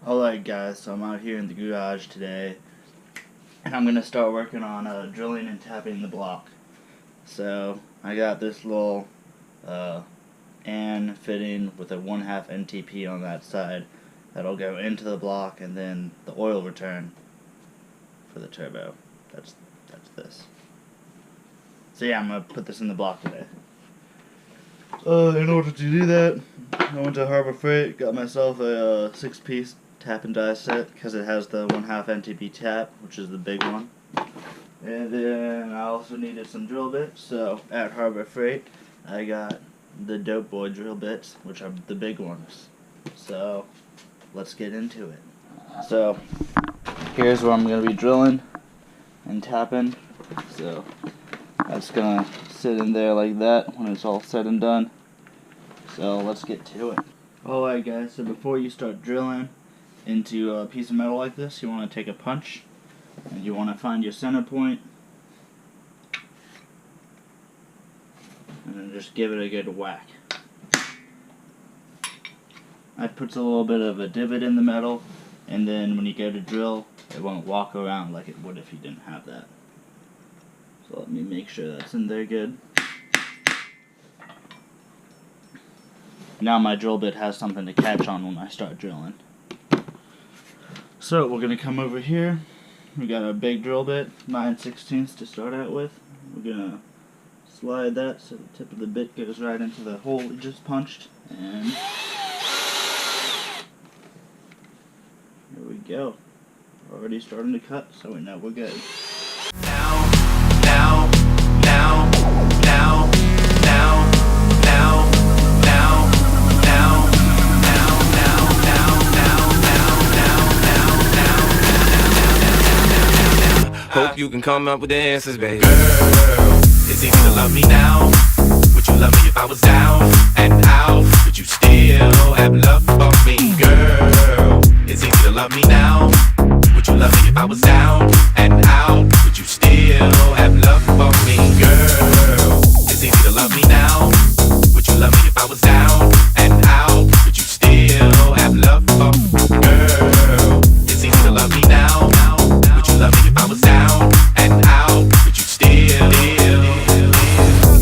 Alright guys, so I'm out here in the garage today and I'm going to start working on drilling and tapping the block. So I got this little AN fitting with a 1/2 NTP on that side that'll go into the block, and then the oil return for the turbo. That's this. So yeah, I'm going to put this in the block today. In order to do that, I went to Harbor Freight, got myself a 6-piece tap and die set because it has the 1/2 NTP tap, which is the big one. And then I also needed some drill bits, so at Harbor Freight I got the Dope Boy drill bits, which are the big ones. So let's get into it. So here's where I'm going to be drilling and tapping. So that's going to sit in there like that when it's all said and done. So let's get to it. Alright guys, so before you start drilling into a piece of metal like this, you want to take a punch and you want to find your center point and then just give it a good whack. That puts a little bit of a divot in the metal, and then when you go to drill, it won't walk around like it would if you didn't have that. So let me make sure that's in there good. Now my drill bit has something to catch on when I start drilling. So we're going to come over here. We got our big drill bit, 9/16 to start out with. We're going to slide that so the tip of the bit goes right into the hole we just punched. And here we go. Already starting to cut, so we know we're good. Hope you can come up with the answers, baby. Girl, it's easy to love me now. Would you love me if I was down and out? Would you still have love for me? Girl, it's easy to love me now. Would you love me if I was down and out? Would you still have love for me? Girl, it's easy to love me now. Would you love me if I was down and out? Would you still have love for me? Girl, it's easy to love me now. Would you love me if I was down and out? Would you still?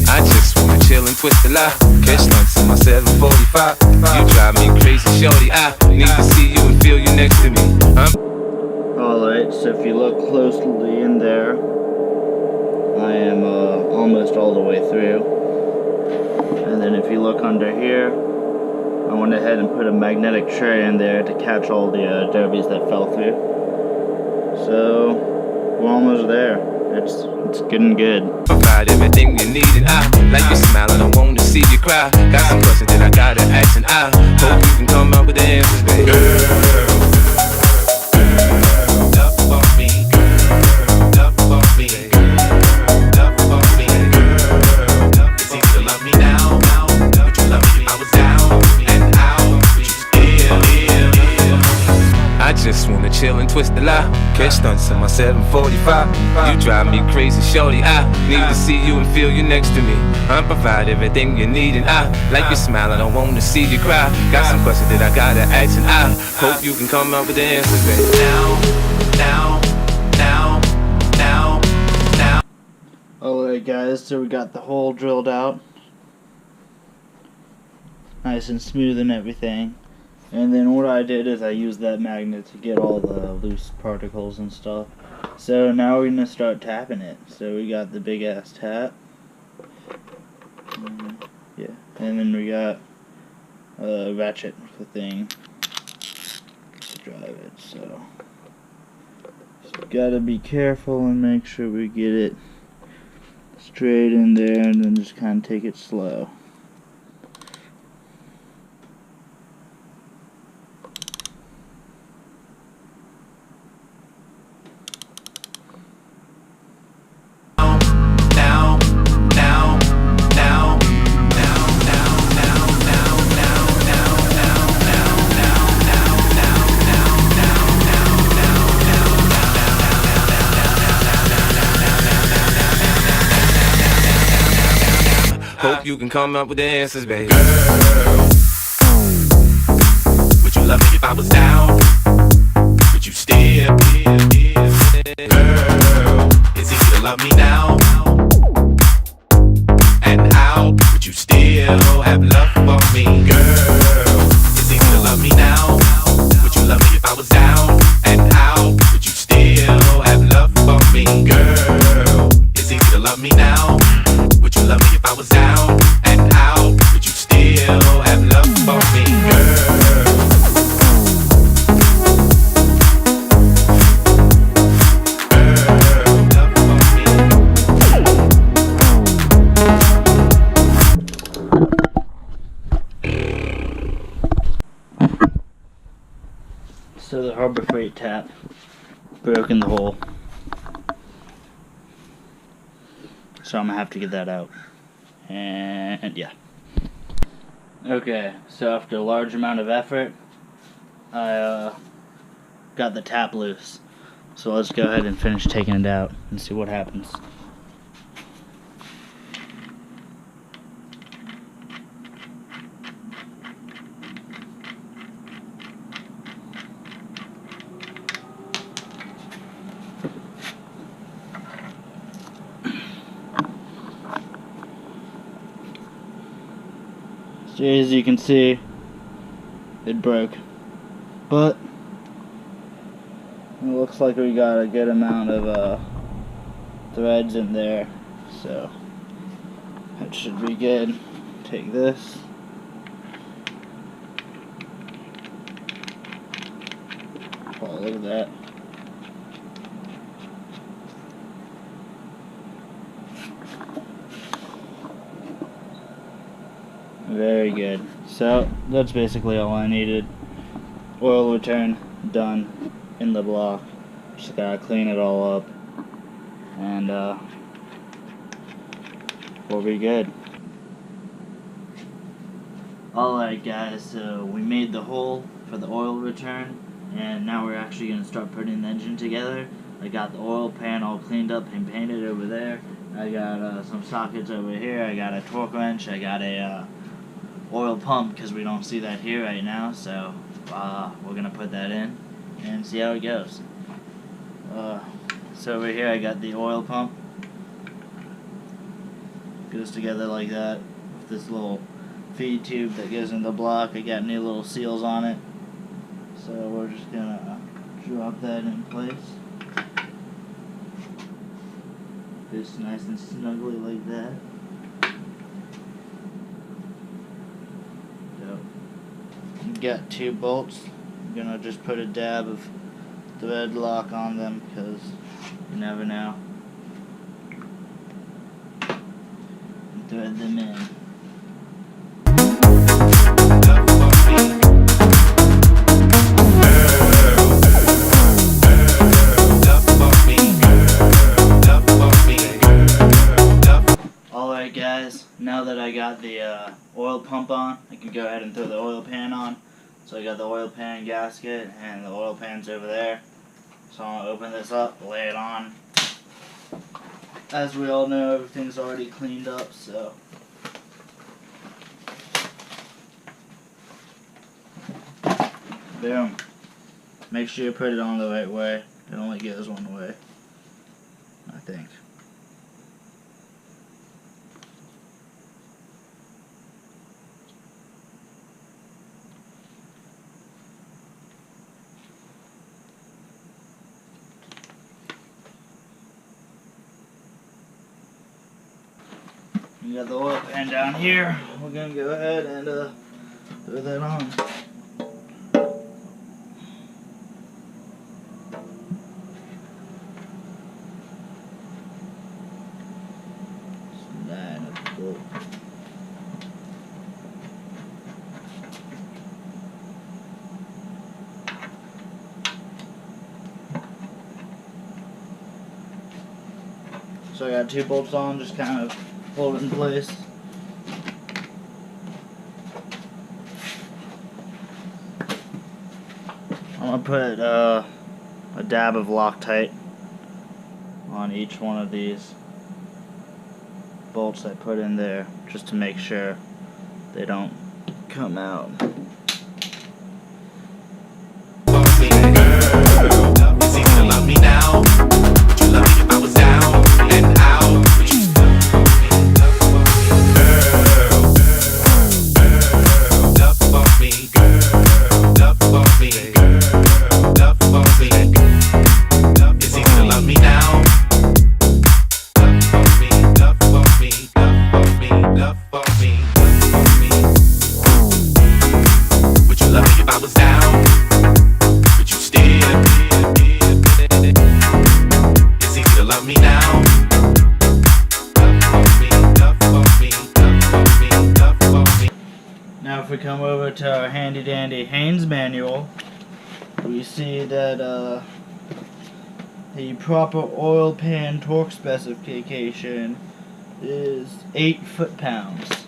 I just wanna chill and twist the lie. Catch stunts in my 745. You drive me crazy, shorty. I need to see you and feel you next to me. Alright, so if you look closely in there, I am almost all the way through. And then if you look under here, I went ahead and put a magnetic tray in there to catch all the derbies that fell through. So we're almost there. It's getting good. Provide everything you need, and I like your smile and I want to see you cry. Got some questions that I gotta ask, and I hope you can come up with the answers, baby. Girl, love for me. Girl, love for me. Girl, love for me. Girl, it's easy to love me now. Would you love me if I was down and out? Would you still? I just wanna chill and twist the lie. Catch stunts in my 745. You drive me crazy, shorty. I need to see you and feel you next to me. I provide everything you need, and I like your smile and I want to see you cry. Got some questions that I gotta ask, and I hope you can come up with the answers, baby. Now. Alright guys, so we got the hole drilled out. Nice and smooth and everything. And then what I did is I used that magnet to get all the loose particles and stuff. So now we're going to start tapping it. So we got the big ass tap. Yeah. And then we got a ratchet thing to drive it. So gotta be careful and make sure we get it straight in there, and then just kind of take it slow. Hope you can come up with the answers, baby. Girl, would you love me if I was down? Would you still? Girl, it's easy to love me now. And how would you still have love for me? Girl, it's easy to love me now. Would you love me if I was down? And how would you still have love for me? Girl, it's easy to love me now. Would you love me if I was down? And how would you still have love for me? Girl. So the Harbor Freight tap broke in the hole, so I'm gonna have to get that out. And yeah. Okay, so after a large amount of effort, I got the tap loose. So let's go ahead and finish taking it out and see what happens. So as you can see, it broke, but it looks like we got a good amount of threads in there, so that should be good. Take this. Oh, look at that. Very good. So that's basically all I needed. Oil return done in the block. Just gotta clean it all up, and we'll be good. Alright guys, so we made the hole for the oil return, and now we're actually gonna start putting the engine together. I got the oil pan all cleaned up and painted over there. I got some sockets over here. I got a torque wrench. I got a oil pump, because we don't see that here right now, so we're gonna put that in and see how it goes. So over here I got the oil pump. Goes together like that with this little feed tube that goes in the block. I got new little seals on it, so we're just gonna drop that in place. Just nice and snugly like that. Got 2 bolts. I'm gonna just put a dab of thread lock on them, because you never know. And thread them in. Alright guys, now that I got the oil pump on, I can go ahead and throw the oil pan on. So I got the oil pan gasket, and the oil pan's over there. So I'm gonna open this up, lay it on. As we all know, everything's already cleaned up, so. Boom. Make sure you put it on the right way. It only goes one way, I think. We got the oil pan down here. We're gonna go ahead and throw that on. Slide up the bolt. So I got 2 bolts on, just kind of hold it in place. I'm gonna put a dab of Loctite on each one of these bolts I put in there, just to make sure they don't come out. out to our handy dandy Haynes manual, we see that the proper oil pan torque specification is 8 foot-pounds.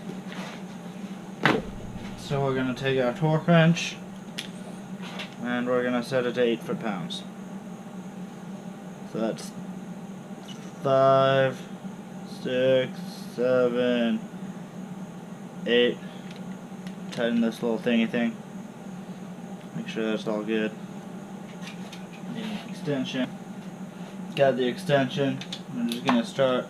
So we're going to take our torque wrench and we're going to set it to 8 foot-pounds. So that's 5, 6, 7, 8. Tighten this little thingy thing. Make sure that's all good. Need an extension. Got the extension. I'm just gonna start.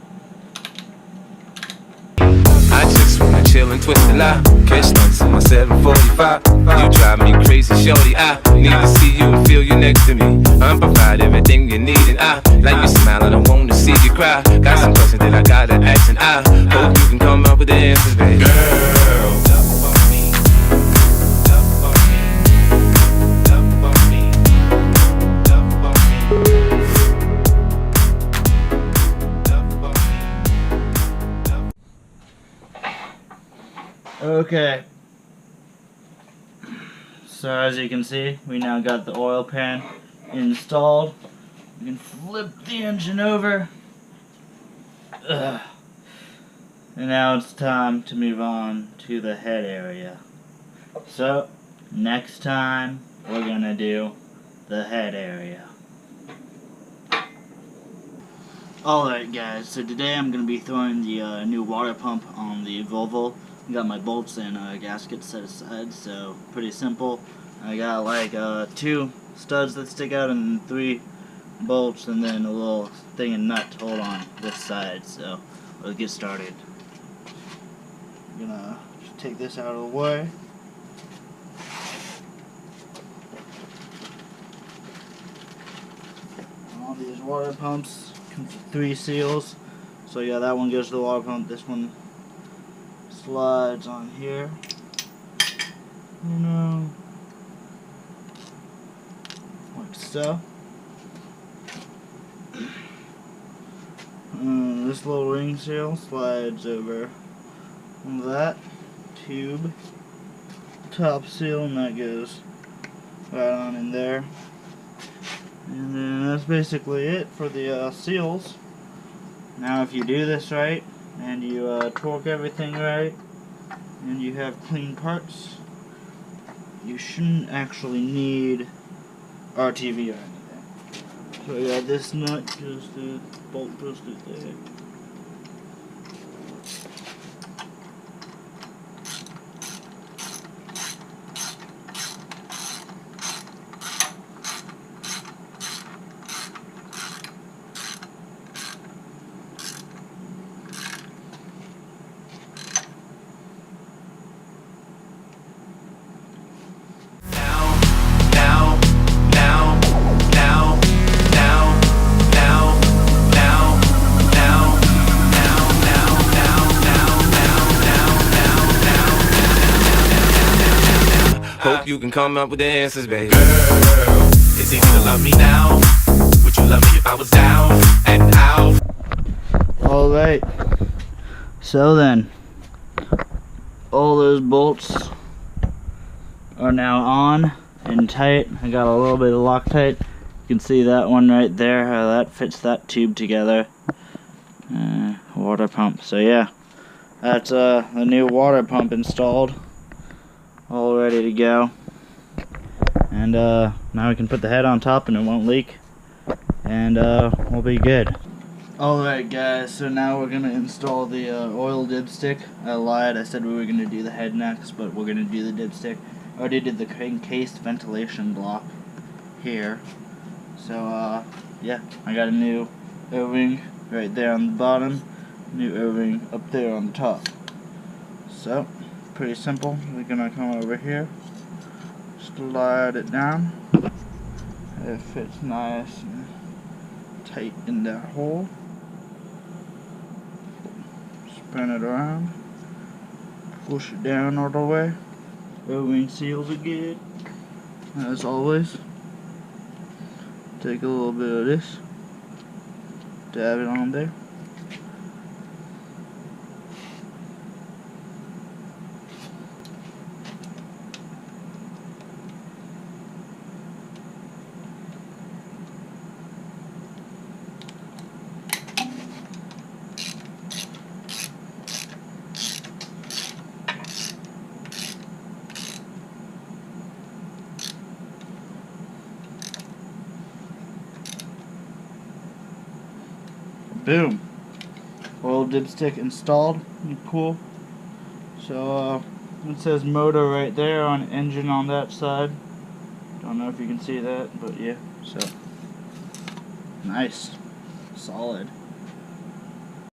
I just wanna chill and twist a lot. Catch stunts on my 745. You drive me crazy, shorty. I need to see you and feel you next to me. I'm provide everything you need, and I like you smile. I don't want to see you cry. Got some questions that I gotta ask, and I hope you can come up with the answers, baby. Girl. Okay, so as you can see, we now got the oil pan installed. We can flip the engine over. Ugh. And now it's time to move on to the head area. So, next time we're gonna do the head area. Alright guys, so today I'm gonna be throwing the new water pump on the Volvo. I got my bolts and gaskets set aside, so pretty simple. I got like 2 studs that stick out and 3 bolts and then a little thing and nut to hold on this side, so let's get started. I'm gonna just take this out of the way. All these water pumps comes with 3 seals, so yeah, that one goes to the water pump, this one slides on here, like so. This little ring seal slides over that tube, top seal, and that goes right on in there. And then that's basically it for the seals. Now if you do this right, and you torque everything right, and you have clean parts, you shouldn't actually need RTV or anything. So yeah, this nut goes to, bolt goes to there. Hope you can come up with the answers, baby. Girl, it's easy to love me now. Would you love me if I was down and out? Alright, so then, all those bolts are now on and tight. I got a little bit of Loctite. You can see that one right there, how that fits that tube together. Water pump. So yeah, that's the new water pump installed, all ready to go. And now we can put the head on top and it won't leak, and we'll be good. Alright guys, so now we're gonna install the oil dipstick. I lied, I said we were gonna do the head next, but we're gonna do the dipstick. I already did the encased ventilation block here. So yeah, I got a new O-ring right there on the bottom, new O-ring up there on the top. So, pretty simple. We're gonna come over here, slide it down. It fits nice and tight in that hole. Spin it around, push it down all the way. O-ring seals are good, as always. Take a little bit of this, dab it on there. boom. Oil dipstick installed. Cool. So it says motor right there on engine on that side. Don't know if you can see that, but yeah. So nice, solid.